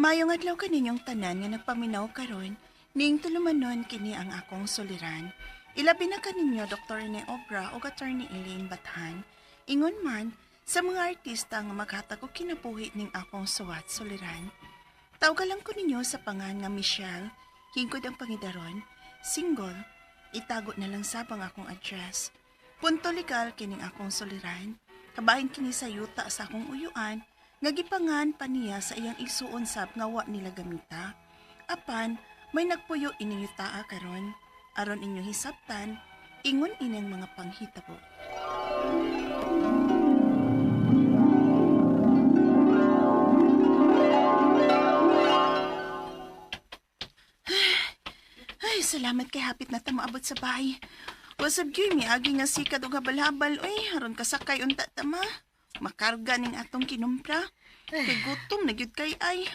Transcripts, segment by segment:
Mayong adlaw kaninyong tanan nga nagpaminaw karon, ning tulumanon kini ang akong suliran. Ilabi na kaninyo Dr. Rene Obra o Attorney Elaine Bathan. Ingon man sa mga artista nga maghatag og kinabuhi ning akong suwat suliran. Tawgalan ko ninyo sa pangan nga Michelle, hingkod ang pangidaron, single, itago na lang sabang akong address. Punto legal kining akong suliran, kabahin kini sa yuta sa akong uyuan, nga gipangan pa niya sa iyang igsuon sab nga wa nila gamita. Apan, may nagpuyo ining yutaa karon, aron inyo hisabtan, ingon ining mga panghitabo. Ay, salamat kay hapit na ta maabot sa bahay. Wasab gyud miagi nga sikat og habal-habal, oy, aron kasakay unta tama. Makarga ning atong kinumpra. Kay gutom na gyud kay ay.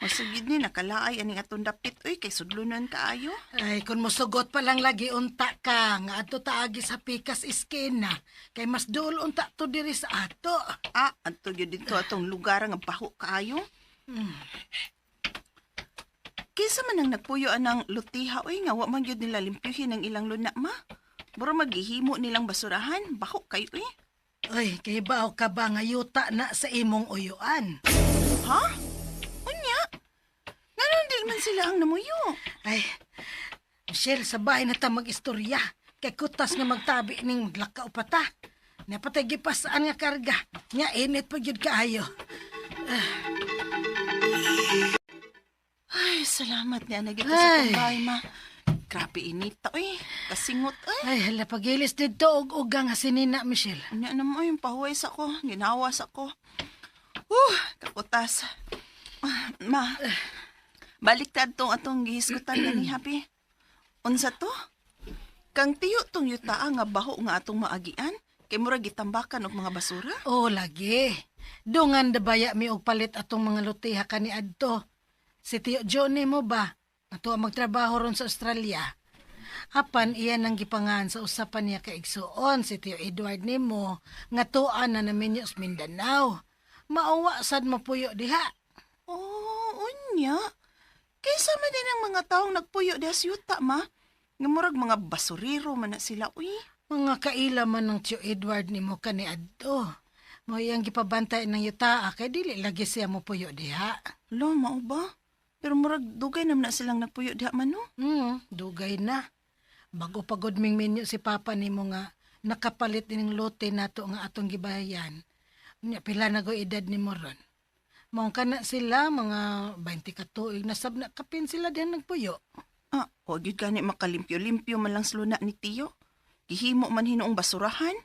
Masugid ni nakalaay aning atong dapit, oy, kay sudlunan kaayo. Ay, kung musugot pa lang lagi unta ka, nga ato taagi sa pikas iskena, kay mas dool unta to diri sa ato. Adto gyud dito atong lugar nga baho kaayo. Kaysa man ang nagpuyo anang lutiha, oy, nga wa man gyud nila limpyuhin ang ilang luna, ma. Buro maghihimo nilang basurahan, baho kay, oy. Ay, kay bao ka ba nga yuta na sa imong uyuan? Ha? Unya? Ngayon di man sila ang namuyo. Ay, Michelle, sa bahay na ta mag-istorya. Kay kutas nga magtabi ning lakaw pa ta. Napatay gipasaan nga karga. Nga init pa gyud kaayo. Ay, salamat niya na kita sa tambay, ma. Grabe inita, oy. Kasingot, oy. Ay, hala pagilis dito og ugang nga sinina, Michelle. Unya naman yung pahuway sa ko. Ginawas ako. Kakutas. Ma, baliktad tong atong gihisgutan na ni Happy. Unsa to? Kang tiyo tong yutaa nga baho nga atong maagian, kay mura gitambakan og mga basura? Oo, lagi. Dungan dabaya mi og palit atong mga lutiha kani adto. Si Tiyo Johnny mo ba? Ato ang magtrabaho ron sa Australia. Apan iyan ang gipangan sa usapan niya kaigsuon si Tiyo Edward nimo nga tuan na namin sa Mindanao. Mauwa sad mapuyo diha. Oh, unya. Kaysa man din ang mga taong nagpuyo diha sa yuta, ma. Nga murag mga basuriro man na sila, uy. Mga kaila man ng Tiyo Edward nimo kani adto. Mo iyang gipabantay ng yuta kay dili lagi siya mapuyo diha. Lo, mao ba? Pero murag dugay naman na silang nagpuyo diha man, no? Dugay na. Bago pagod ming minyo si Papa nimo nga nakapalit ning lote nato nga atong gibayan. Nya pila na go edad nimo ron. Mao kana sila mga 20 ka tuig na sab na kapin sila dihan nagpuyo. O gyud gani makalimpyo-limpyo man lang sluna ni Tiyo. Gihimo man hinoong basurahan.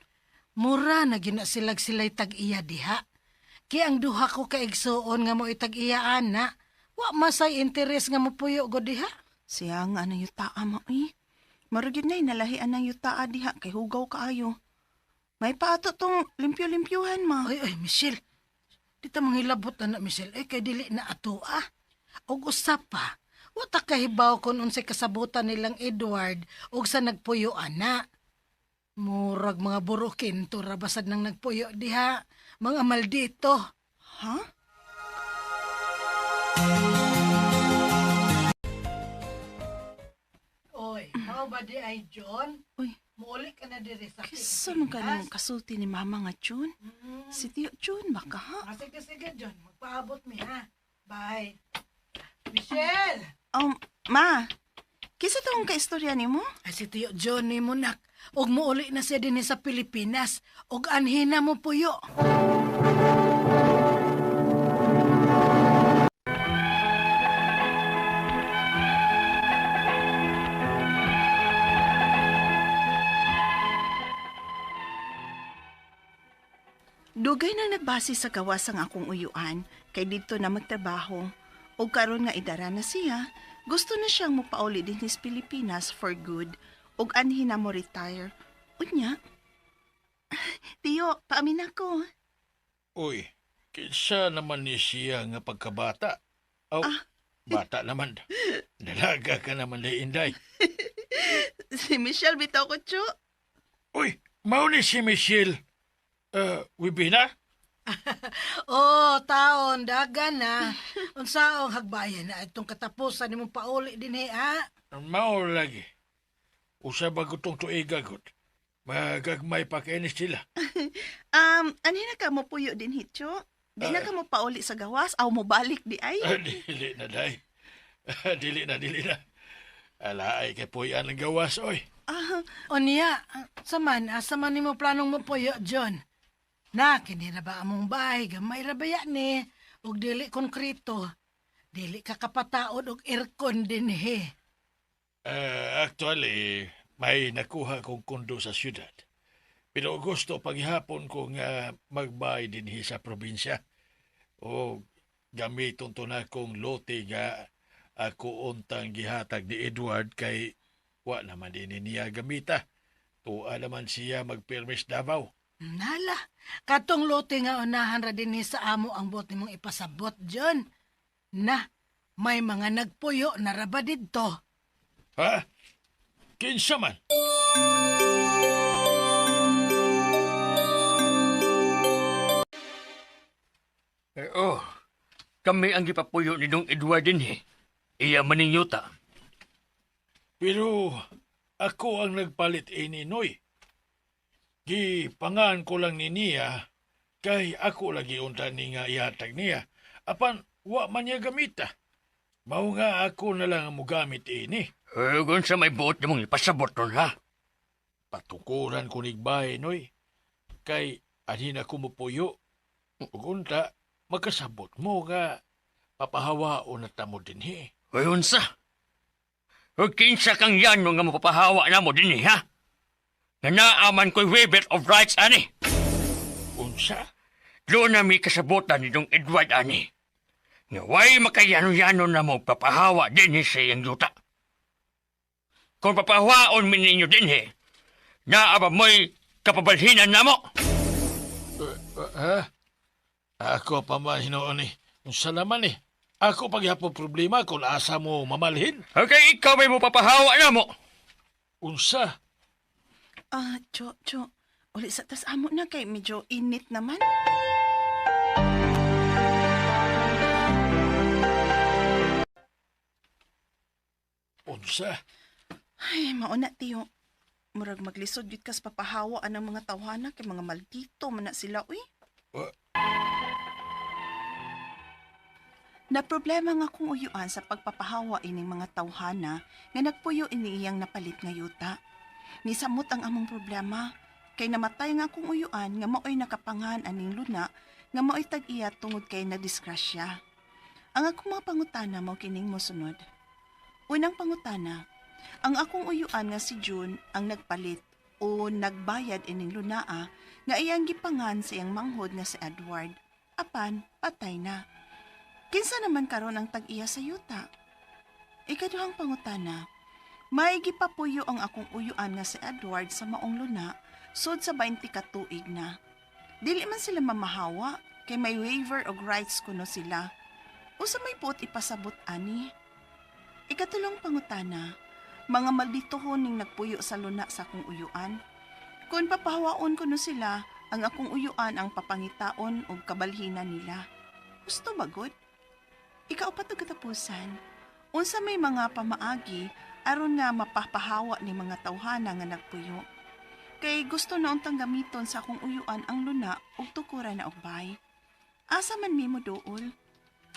Mura na gina sila'y tag-iya diha. Ki ang duha ko kaigsuon nga mo itag-iya ana. Wa masay interes nga mapuyo go diha. Siya nga na yutaa, ma, uy. Murag yun na inalahian ng yutaa diha kay hugaw kaayo. May paato tong limpyo-limpyuhan, ma. Ay, Michelle. Dita manghilabot na Michelle. Ay, kay dili na ato, Og usap pa. Wata kahibaw kung unsay kasabutan nilang Edward og sa nagpuyo, ana. Murag mga burukin to rabasad ng nagpuyo diha. Mga maldito. Ha? Oy, how ba di ay John? Uy, Muuli ka na diri sa kisa man ka nang kasulti ni Mama nga, Jun. Si Tiyo Jun, baka ha? Sige, John. Magpaabot mi, ha? Bye. Michelle! Ma, kisa tong kaistorya ni mo? Ay, si Tiyo John ni mo, nak. Og muuli na siya din sa Pilipinas. Og anhina mo puyo. Dugay na nagbase sa gawas ang akong uyuan, kay dito na magtrabaho. O karon nga idara na siya, gusto na siyang mupauli din sa Pilipinas for good, og anhin na mo retire. Unya? Tiyo, paamin ako. Uy, kinsa naman ni siya nga pagkabata? Bata naman. Dalaga ka naman na Inday. Si Michelle bitaw ko, Chu. Uy, mao ni si Michelle. Wibina? Oh, taon, dagan na. Unsaong hagbayan na itong katapusan nimong pauli din ha? Mao lagi. Usa ba gutong tuigagot? Magagmay pa kainis sila. Ani na ka mo puyo din hityo? Di na ka mo pauli sa gawas, aw mo balik di ay? Dili na, day. Dili na. Alaay kay puyan ang gawas, oy. O niya, saman nimo planong mo puyo, John? Na, kini na ba among bahay, gamay rabaya ni, ug dili konkreto. Dili ka kapataod og aircon din Actually, may nakuha kong kondo sa syudad. Pero gusto paghihapon ko nga magbay din sa probinsya. O gamiton to na kong lote nga ako untang gihatag ni Edward kay wa naman din niya gamita. Tuwa naman siya magpermis Davao. Nala, katong lote nga unahan ra din sa amo ang bot nimong ipasabot, John. Na, may mga nagpuyo na raba didto. Ha? Kinsa man? Kami ang gipapuyo ni Dong Edward din Iya maning yuta. Pero ako ang nagpalit ini, Noy. Gipangan ko lang ni niya kay ako lagi unta ni nga ihatag niya. Apan, wa man niya gamita. Mao nga ako na lang ang mugamit ini. Kung sa may buot mong ipasabot ron ha. Patukuran ko nigbay, Noy. Kay anin ako mupuyo. Ug unta, magkasabot mo nga papahawaon na tamo din Unsa? Kinsa kang yan nga mapapahawa na mo din ha? Nanaaman ko'y waiver of rights ani. Unsa? Doon na may kasabutan ni Dong Edward ani. Nga way makayano-yano na mo papahawa din sa iyang yuta. Kung papahawaon min ninyo din naaba mo'y kapabalhinan na mo. Ha? Ako pa man hinoon Unsa naman Ako paghapon problema kung asa mo mamalhin. Okay, ikaw may mo papahawa na mo. Unsa? Jo, uli sa tas amo na kay medyo init naman. Unsa? Ay, mauna tiyo. Murag maglisod yun kas papahawa ang mga tawhana kay mga maldito man na sila, uy. Na problema nga kung uyuan sa pagpapahawa ining mga tawhana nga nagpuyo ini iyang napalit nga yuta. Nisamot ang among problema kay namatay nga kung uyuan nga maoy nakapangan aning luna nga maoy tag-iya tungod kay na disgrasya. Ang akong mga pangutana mao kining mosunod. Unang pangutana, ang akong uyuan nga si June ang nagpalit o nagbayad ining lunaa nga iyang gipangan sa iyang manghod nga si Edward. Apan, patay na. Kinsa naman karon ang tag-iya sa yuta? Ikaduhang pangutana, may gipapuyo ang akong uyuan nga si Edward sa maong luna sud sa 20 ka tuig na. Dili man sila mamahawa kay may waiver og rights kuno sila. Usa may puot ipasabot ani. Ikatulong pangutana, mga malditohon ning nagpuyo sa luna sa akong uyuan. Kung papahawaon kuno sila, ang akong uyuan ang papangitaon og kabalhinan nila. Gusto ba gud? Ikaw pa to katapusan. Unsa may mga pamaagi aron nga mapapahawa ni mga tawhana nga nagpuyo. Kay gusto na untang gamiton sa akong uyuan ang luna ug tukuran na og bay. Asa man nimo duol?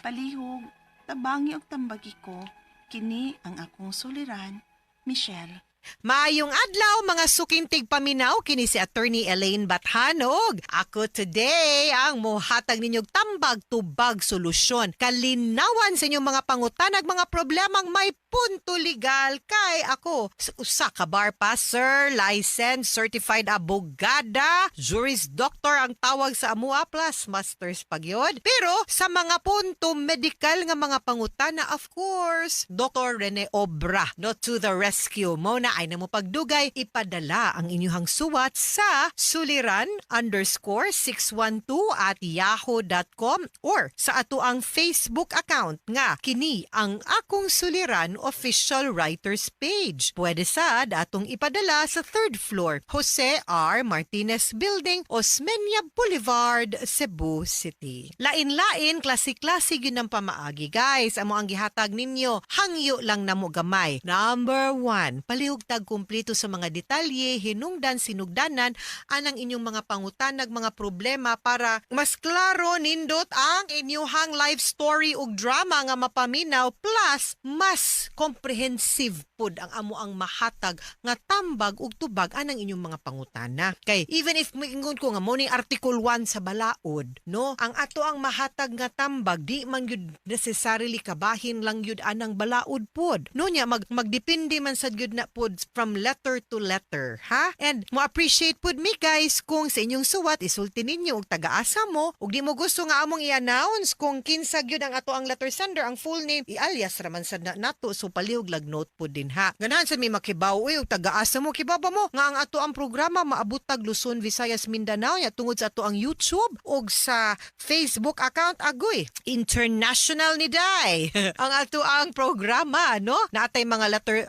Palihog, tabangi og tambagi ko. Kini ang akong suliran, Michelle. Maayong adlaw mga sukintig paminaw kini si Attorney Elaine Bathanog. Ako today ang mohatag ninyog tambag tubag solusyon. Kalinawan sa inyong mga pangutanag mga problemang may punto legal kay ako. Usa ka bar passer, licensed certified abogada, juris doctor ang tawag sa amua plus masters pagyod. Pero sa mga punto medical nga mga pangutana of course, Dr. Rene Obra no to the rescue mo na ay namo pagdugay, ipadala ang inyuhang suwat sa suliran_612@yahoo.com or sa ato ang Facebook account nga kini ang akong suliran official writers page. Pwede sad atong ipadala sa 3rd floor, Jose R. Martinez Building, Osmeña Boulevard, Cebu City. Lain-lain, klase-klase yun ang pamaagi. Guys, amo ang gihatag ninyo, hangyo lang namo gamay. Number 1, palihugtag kumpleto sa mga detalye, hinungdan, sinugdanan, anang inyong mga pangutanag, mga problema para mas klaro nindot ang inyuhang life story ug drama nga mapaminaw plus mas comprehensive pud ang amo ang mahatag nga tambag ug tubag anang inyong mga pangutana. Kay even if moingon ko nga mo ni Article 1 sa balaod, no, ang ato ang mahatag nga tambag di man gyud necessarily kabahin lang gyud anang balaod pod. No nya magdepende man sad gyud na pod from letter to letter, ha? And mo appreciate pod mi guys kung sa inyong suwat isulti ninyo og taga-asa mo ug di mo gusto nga among i-announce kung kinsa gyud ang ato ang letter sender, ang full name i-alias raman sad na nato, so palihog lag note pod din ha. Ganahan sa mi makibaw uy og taga-asa mo kibaba mo nga ang ato ang programa maabot tag Luzon, Visayas, Mindanao ya tungod sa ato ang YouTube ug sa Facebook account agoy international ni Day. Ang ato ang programa, no? Naatay mga letter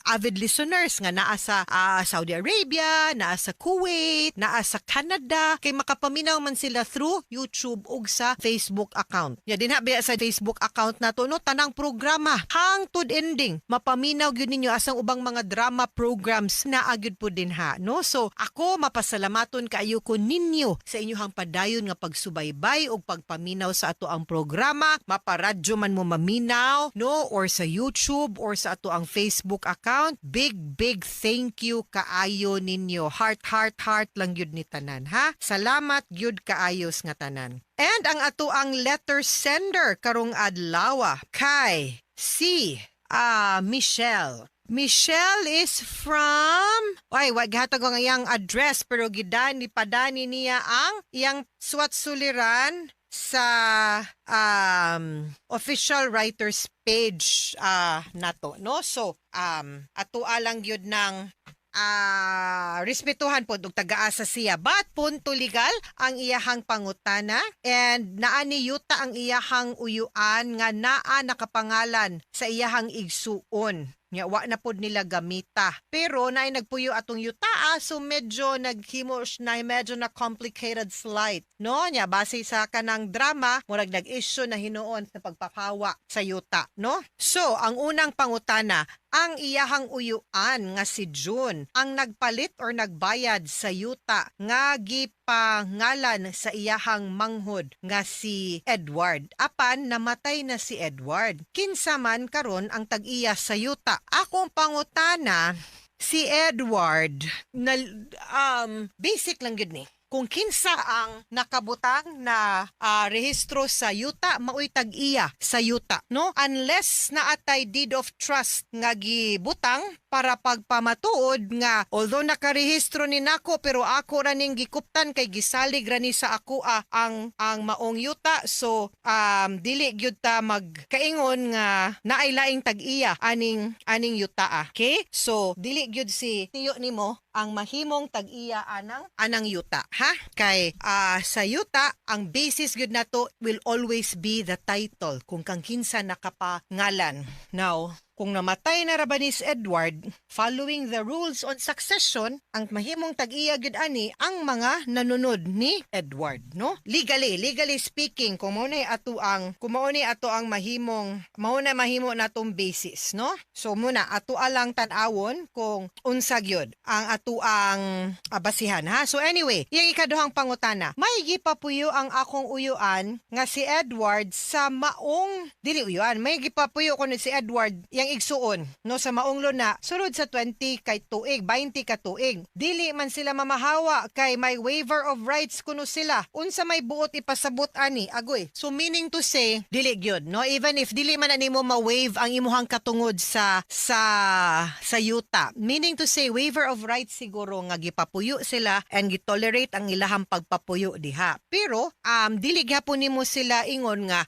avid listeners nga naa sa Saudi Arabia, naa sa Kuwait, naa sa Canada, kay makapaminaw man sila through YouTube ug sa Facebook account. Ya dinha biya sa Facebook account nato no tanang programa hangtod ending mapaminaw gyud ninyo asang ubang mga drama programs na agyud po din ha, no? So ako mapasalamaton kaayo ko ninyo sa inyong padayon nga pagsubaybay ug pagpaminaw sa ato ang programa, maparadyo man mo maminaw, no, or sa YouTube or sa ato ang Facebook account. Big thank you kaayo ninyo. Heart lang gyud ni tanan ha. Salamat gyud kaayos nga tanan. And ang ato ang letter sender karong adlaw kay si Michelle. Michelle is from wag hatag ang iyang address pero padani niya ang iyang suwat suliran sa official writers page nato, no? So ato alang gyud ng respetuhan po og taga-asa siya, but punto legal ang iyahang pangutana and naa ni yuta ang iyahang uyuan nga naa nakapangalan sa iyahang igsuon. Nya wa na pod nila gamita. Pero naay nagpuyo atong yuta so medyo naghimo na medyo na complicated slide. No, nya base sa kanang drama murag nag-issue na hinuon sa pagpapawa sa yuta, no? So, ang unang pangutana, ang iyahang uyuan nga si June ang nagpalit or nagbayad sa yuta nga gipangalan sa iyahang manghod nga si Edward. Apan namatay na si Edward. Kinsa man karon ang tag-iya sa yuta? Akong pangutana, si Edward na basic lang gid ni. Kung kinsa ang nakabutang na rehistro sa yuta, maoy tag-iya sa yuta, no? Unless naatay deed of trust nga gibutang para pagpamatuod nga although nakarehistro ni nako pero ako ra ning gikuptan kay gisalig ra ni sa ako ang maong yuta, so dili gyud ta magkaingon nga naay laing tag-iya aning yuta. Okay? So dili gyud si tiyo nimo ang mahimong tag-iya anang yuta, ha? Kay sa yuta ang basis gyud nato will always be the title kung kang kinsa nakapangalan. Now, kung namatay na Rabanis Edward, following the rules on succession, ang mahimong tag-iya gyud ani ang mga nanunod ni Edward, no? Legally speaking, kung mao ni ato ang mahimo natong basis, no? So muna ato alang tan-awon kung unsa gyud ang ato ang basihan, ha? So anyway, iyang ikaduhang pangutana, may gipapuyo ang akong uyuan nga si Edward sa maong dili uyuan, may gipapuyo ko ni si Edward igsuon no sa maong luna sulod sa 20 ka tuig. Dili man sila mamahawa kay may waiver of rights kuno sila. Unsa may buot ipasabot ani agoy. So meaning to say dili gyud, no, even if dili man nimo ma-waive ang imuhang katungod sa yuta. Meaning to say waiver of rights siguro nga gipapuyo sila and gitolerate ang ilahang pagpapuyo diha. Pero dili gyapon nimo sila ingon nga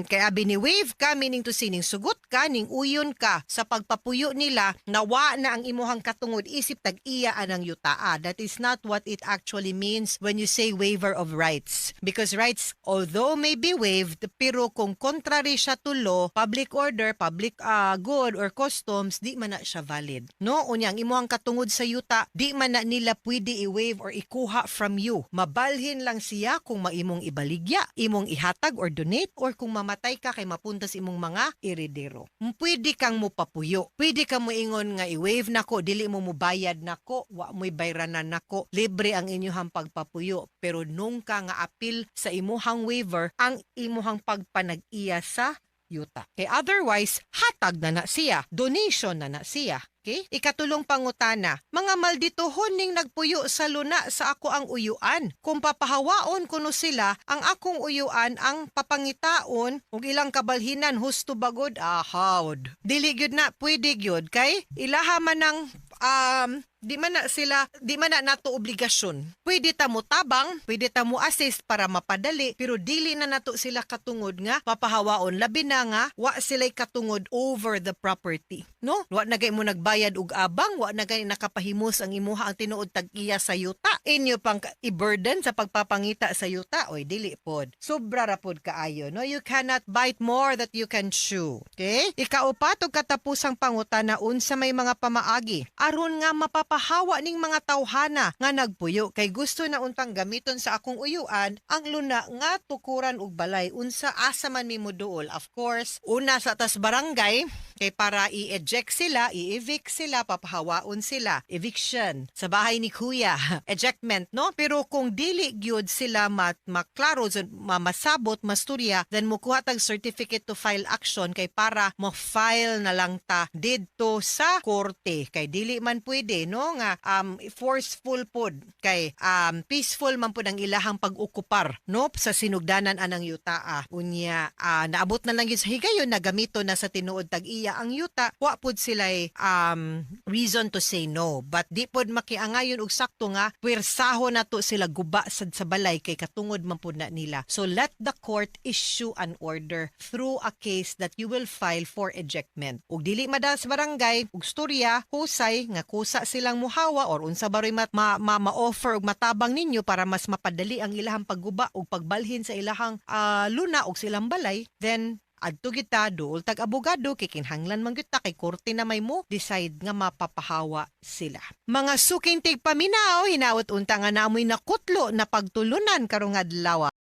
kay abi ni waive ka, meaning to say ning sugot ka ning uyon ka sa pagpapuyo nila, nawa na ang imuhang katungod isip tag-iya anang yutaa. That is not what it actually means when you say waiver of rights. Because rights, although may be waived, pero kung contrary siya to law, public order, public good or customs, di man na siya valid. No? Unyang imuhang katungod sa yuta, di man na nila pwede i-waive or ikuha from you. Mabalhin lang siya kung maimong ibaligya, imong ihatag or donate, or kung mamatay ka kay mapunta sa imong mga iridero. Pwede kang mupapuyo. Pwede kang moingon nga i-waive nako, dili mo mubayad nako, wa mo'y bayranan nako. Libre ang inyong pagpapuyo. Pero nung ka nga apil sa imuhang waiver, ang imuhang pagpanag-iya sa yuta. Kay otherwise, hatag na siya. Donation na siya. Okay? Ikatulong pangutana, mga maldituhon ning nagpuyo sa luna sa ako ang uyuan. Kung papahawaon kuno sila, ang akong uyuan ang papangitaon ug ilang kabalhinan husto bagod ahawd. Dili gyud na pwede gyud kay ilaha man ng di man na nato obligasyon. Pwede ta mo tabang, pwede ta mo assist para mapadali, pero dili na nato sila katungod nga papahawaon, labi na nga wa sila'y katungod over the property. No? Wa na gay mo nagbayad og abang, wa na gay nakapahimos ang imuha ang tinuod tag-iya sa yuta. Inyo pang i-burden sa pagpapangita sa yuta, oy dili pod. Sobra ra pod kaayo, no? You cannot bite more that you can chew. Okay? Ikaupat og katapusang pangutana unsa may mga pamaagi aron nga mapapahawa ning mga tawhana nga nagpuyo kay gusto na untang gamiton sa akong uyuan ang luna nga tukuran og balay unsa asa man mi moduol. Of course, una sa tas barangay kay para i-eject sila, i-evict sila, papahawaon sila. Eviction sa bahay ni Kuya. Ejectment, no? Pero kung dili gyud sila maklaro, masabot, masturya, then mukuha tag certificate to file action kay para mo-file na lang ta didto sa korte. Kay dili man pwede, no? Nga forceful pod. Kay peaceful man pod ang ilahang pag-ukupar, no? Sa sinugdanan anang yutaa. Unya, naabot na lang yun sa higayon, nagamito na sa tinuod tag-iya ang yuta, wa pod sila'y reason to say no. But di pod makiangayon og sakto nga pwersaho na to sila guba sad sa balay kay katungod man pod na nila. So let the court issue an order through a case that you will file for ejectment. Ug dili madal sa barangay, ug storya, husay nga kusa silang muhawa or unsa baroy ma-offer og matabang ninyo para mas mapadali ang ilahang pagguba ug pagbalhin sa ilahang luna ug silang balay, then adto kita duol tag abogado kikinhanglan man kita kay korte na may mo decide nga mapapahawa sila. Mga suking tigpaminaw, hinaot unta nga namoy nakutlo na pagtulunan karong adlaw.